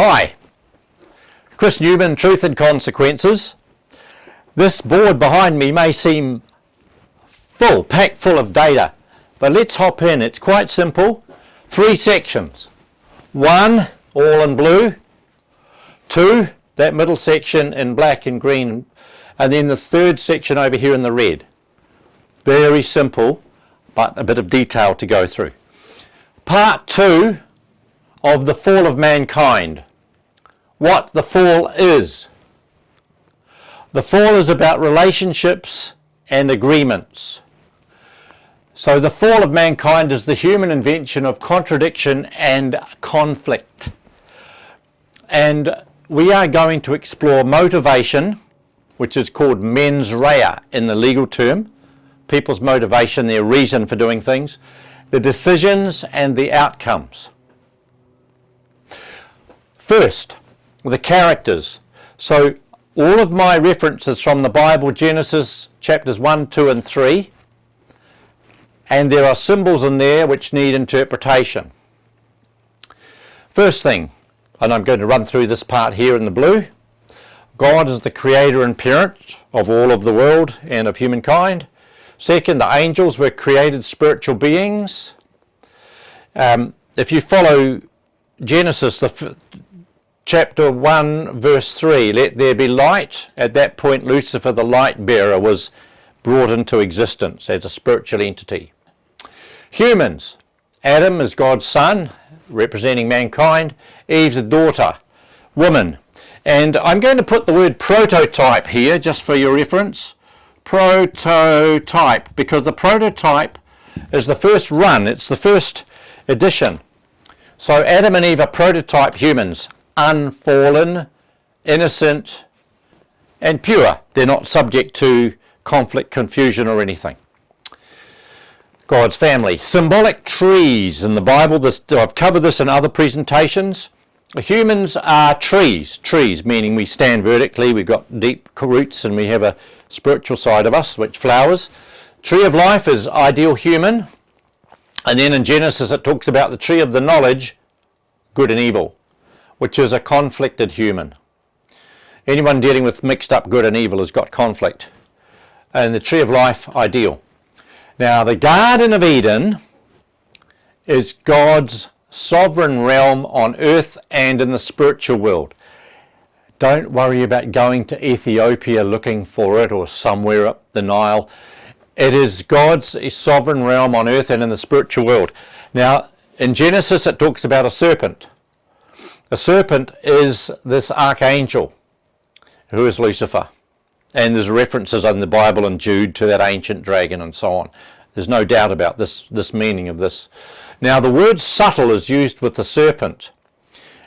Hi, Chris Newman, Truth and Consequences. This board behind me may seem packed full of data, but let's hop in. It's quite simple. 3 sections. 1, all in blue. 2, that middle section in black and green. And then the 3rd section over here in the red. Very simple, but a bit of detail to go through. Part 2 of the fall of mankind. What the fall is. The fall is about relationships and agreements. So the fall of mankind is the human invention of contradiction and conflict. And we are going to explore motivation, which is called mens rea in the legal term, people's motivation, their reason for doing things, the decisions and the outcomes. First, the characters. So all of my references from the Bible, Genesis chapters 1, 2 and 3, and there are symbols in there which need interpretation. First thing, and I'm going to run through this part here in the blue, God is the creator and parent of all of the world and of humankind. Second, the angels were created spiritual beings. If you follow Genesis, chapter 1 verse 3, let there be light. At that point Lucifer, the light bearer, was brought into existence as a spiritual entity. Humans, Adam is God's son, representing mankind. Eve's a daughter, woman. And I'm going to put the word prototype here just for your reference. Prototype, because the prototype is the first run, it's the first edition. So Adam and Eve are prototype humans, unfallen, innocent and pure. They're not subject to conflict, confusion or anything. God's family. Symbolic trees in the Bible. I've covered this in other presentations. Humans are trees, meaning we stand vertically, we've got deep roots and we have a spiritual side of us which flowers. Tree of life is ideal human. And then in Genesis it talks about the tree of the knowledge, good and evil, which is a conflicted human. Anyone dealing with mixed up good and evil has got conflict. And the tree of life, ideal. Now the Garden of Eden is God's sovereign realm on earth and in the spiritual world. Don't worry about going to Ethiopia looking for it or somewhere up the Nile. It is God's sovereign realm on earth and in the spiritual world. Now in Genesis it talks about a serpent. A serpent is this archangel who is Lucifer. And there's references in the Bible and Jude to that ancient dragon and so on. There's no doubt about this meaning of this. Now the word subtle is used with the serpent.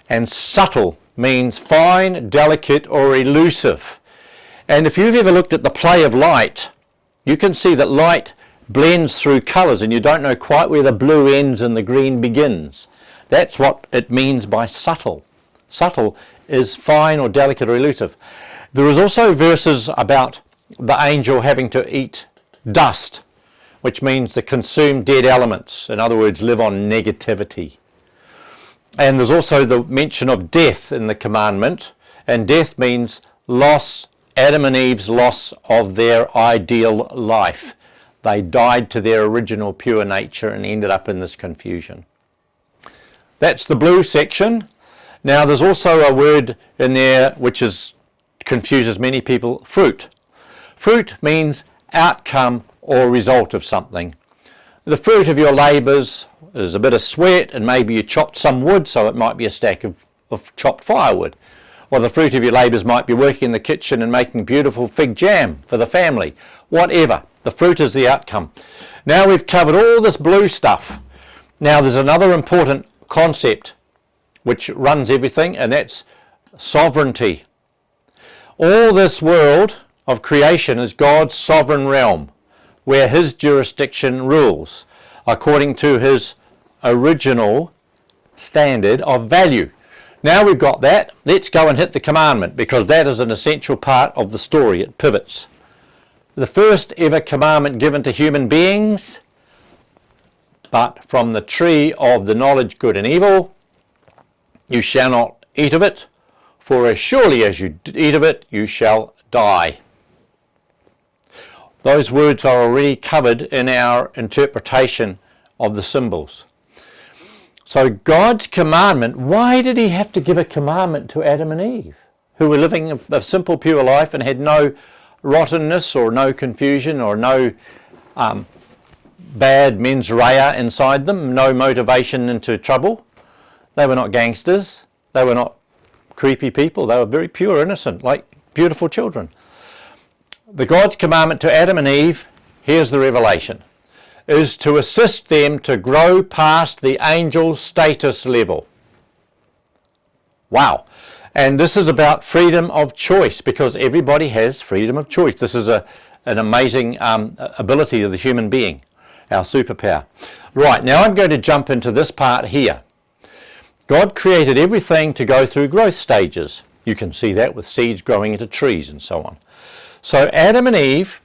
And subtle means fine, delicate or elusive. And if you've ever looked at the play of light, you can see that light blends through colours and you don't know quite where the blue ends and the green begins. That's what it means by subtle. Subtle is fine or delicate or elusive. There is also verses about the angel having to eat dust, which means to consume dead elements. In other words, live on negativity. And there's also the mention of death in the commandment. And death means loss, Adam and Eve's loss of their ideal life. They died to their original pure nature and ended up in this confusion. That's the blue section. Now there's also a word in there which confuses many people, fruit. Fruit means outcome or result of something. The fruit of your labours is a bit of sweat and maybe you chopped some wood, so it might be a stack of chopped firewood. Or the fruit of your labours might be working in the kitchen and making beautiful fig jam for the family. Whatever, the fruit is the outcome. Now we've covered all this blue stuff. Now there's another important concept which runs everything, and that's sovereignty. All this world of creation is God's sovereign realm, where his jurisdiction rules according to his original standard of value. Now we've got that, let's go and hit the commandment, because that is an essential part of the story. It pivots. The first ever commandment given to human beings, but from the tree of the knowledge good and evil, you shall not eat of it, for as surely as you eat of it, you shall die. Those words are already covered in our interpretation of the symbols. So God's commandment, why did he have to give a commandment to Adam and Eve, who were living a simple, pure life and had no rottenness or no confusion or no bad mens rea inside them, no motivation into trouble? They were not gangsters. They were not creepy people. They were very pure, innocent, like beautiful children. The God's commandment to Adam and Eve, here's the revelation, is to assist them to grow past the angel status level. Wow. And this is about freedom of choice, because everybody has freedom of choice. This is an amazing ability of the human being, our superpower. Right, now I'm going to jump into this part here. God created everything to go through growth stages. You can see that with seeds growing into trees and so on. So Adam and Eve,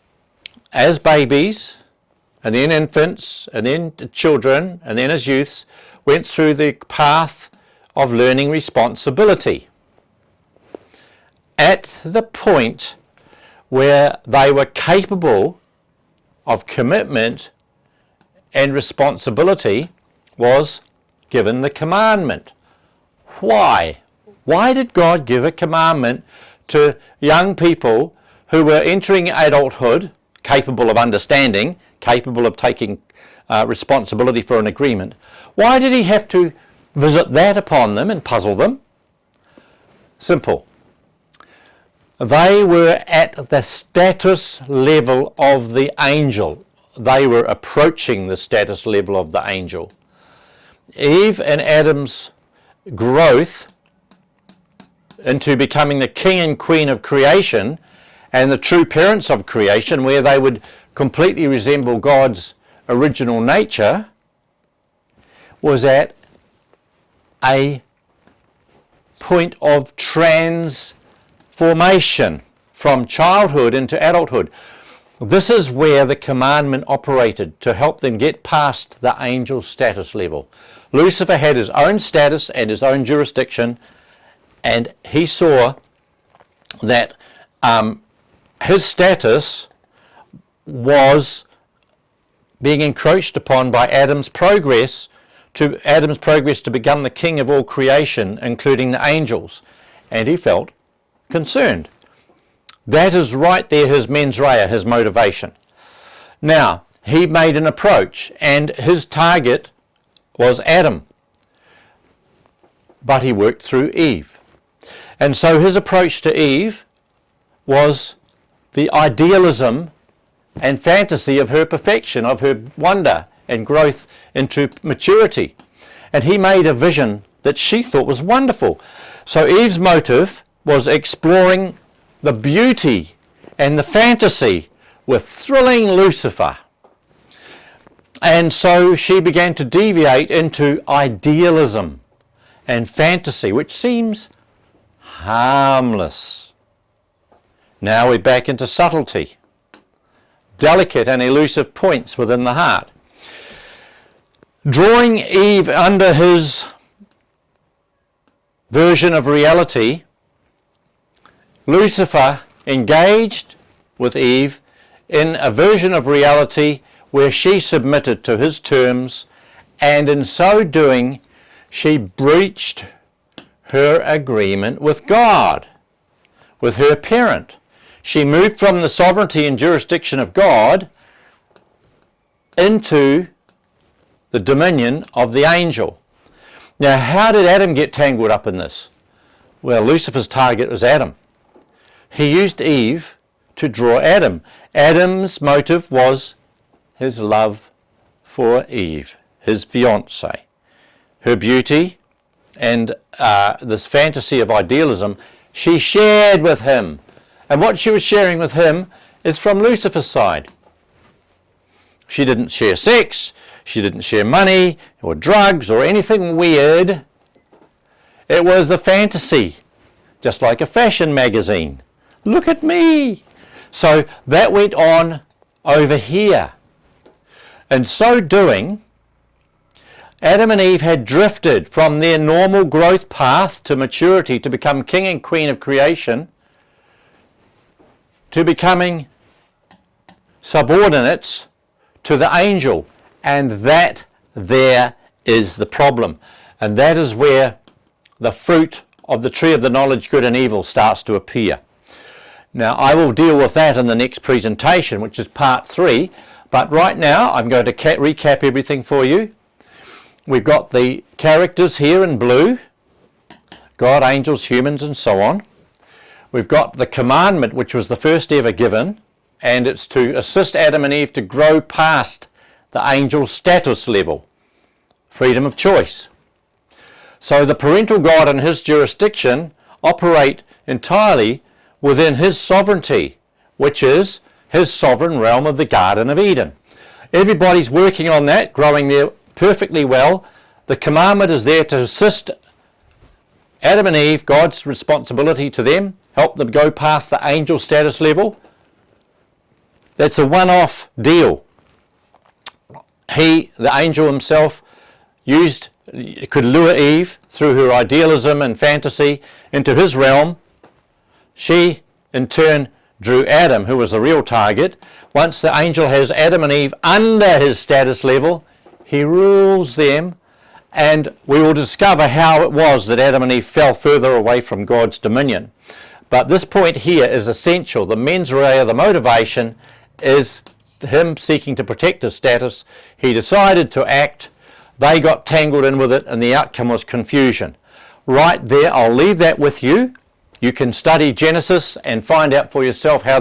as babies, and then infants, and then children, and then as youths, went through the path of learning responsibility. At the point where they were capable of commitment and responsibility was given the commandment. Why? Why did God give a commandment to young people who were entering adulthood, capable of understanding, capable of taking responsibility for an agreement? Why did he have to visit that upon them and puzzle them? Simple. They were at the status level of the angel. They were approaching the status level of the angel. Eve and Adam's growth into becoming the king and queen of creation and the true parents of creation, where they would completely resemble God's original nature, was at a point of transformation from childhood into adulthood. This is where the commandment operated to help them get past the angel status level. Lucifer had his own status and his own jurisdiction, and he saw that his status was being encroached upon by Adam's progress to become the king of all creation, including the angels, and he felt concerned. That is right there, his mens rea, his motivation. Now, he made an approach, and his target was Adam, but he worked through Eve. And so his approach to Eve was the idealism and fantasy of her perfection, of her wonder and growth into maturity. And he made a vision that she thought was wonderful. So Eve's motive was exploring the beauty and the fantasy with thrilling Lucifer. And so she began to deviate into idealism and fantasy, which seems harmless. Now we're back into subtlety, delicate and elusive points within the heart. Drawing Eve under his version of reality, Lucifer engaged with Eve in a version of reality where she submitted to his terms, and in so doing she breached her agreement with God, with her parent. She moved from the sovereignty and jurisdiction of God into the dominion of the angel. Now, how did Adam get tangled up in this? Well, Lucifer's target was Adam. He used Eve to draw Adam. Adam's motive was his love for Eve, his fiancée. Her beauty and this fantasy of idealism she shared with him. And what she was sharing with him is from Lucifer's side. She didn't share sex, she didn't share money or drugs or anything weird. It was the fantasy, just like a fashion magazine. Look at me. So that went on over here. In so doing, Adam and Eve had drifted from their normal growth path to maturity, to become king and queen of creation, to becoming subordinates to the angel. And that there is the problem. And that is where the fruit of the tree of the knowledge good and evil starts to appear. Now, I will deal with that in the next presentation, which is part 3. But right now, I'm going to recap everything for you. We've got the characters here in blue. God, angels, humans, and so on. We've got the commandment, which was the first ever given. And it's to assist Adam and Eve to grow past the angel status level. Freedom of choice. So the parental God and his jurisdiction operate entirely within his sovereignty, which is his sovereign realm of the Garden of Eden. Everybody's working on that, growing there perfectly well. The commandment is there to assist Adam and Eve, God's responsibility to them, help them go past the angel status level. That's a one-off deal. He, the angel himself, could lure Eve through her idealism and fantasy into his realm. She, in turn, drew Adam, who was the real target. Once the angel has Adam and Eve under his status level, he rules them, and we will discover how it was that Adam and Eve fell further away from God's dominion. But this point here is essential. The mens rea, the motivation, is him seeking to protect his status. He decided to act. They got tangled in with it, and the outcome was confusion. Right there, I'll leave that with you. You can study Genesis and find out for yourself how